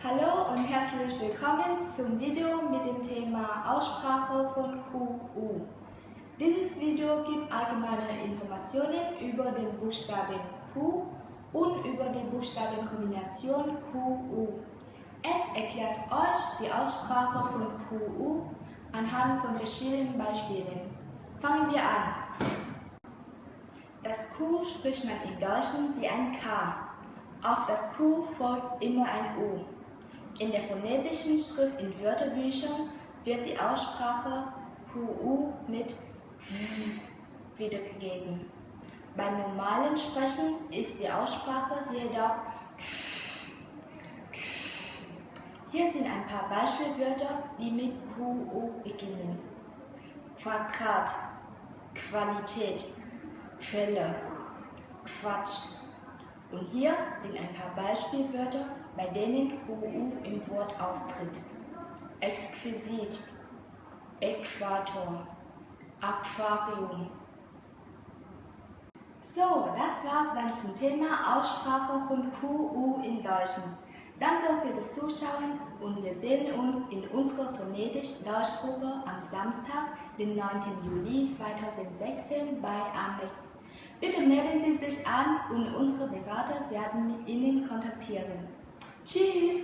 Hallo und herzlich willkommen zum Video mit dem Thema Aussprache von QU. Dieses Video gibt allgemeine Informationen über den Buchstaben Q und über die Buchstabenkombination QU. Es erklärt euch die Aussprache von QU anhand von verschiedenen Beispielen. Fangen wir an. Das Q spricht man im Deutschen wie ein K. Auf das Q folgt immer ein U. In der phonetischen Schrift in Wörterbüchern wird die Aussprache QU mit V wiedergegeben. Beim normalen Sprechen ist die Aussprache jedoch K. Hier sind ein paar Beispielwörter, die mit QU beginnen. Quadrat, Qualität, Quelle, Quatsch. Und hier sind ein paar Beispielwörter, bei denen QU im Wort auftritt. Exquisit, Äquator, Aquarium. So, das war's dann zum Thema Aussprache von QU im Deutschen. Danke für das Zuschauen und wir sehen uns in unserer Phonetisch-Deutschgruppe am Samstag, den 9. Juli 2016 bei AMEC. Bitte melden Sie sich an und unsere Berater werden mit Ihnen kontaktieren. Tschüss!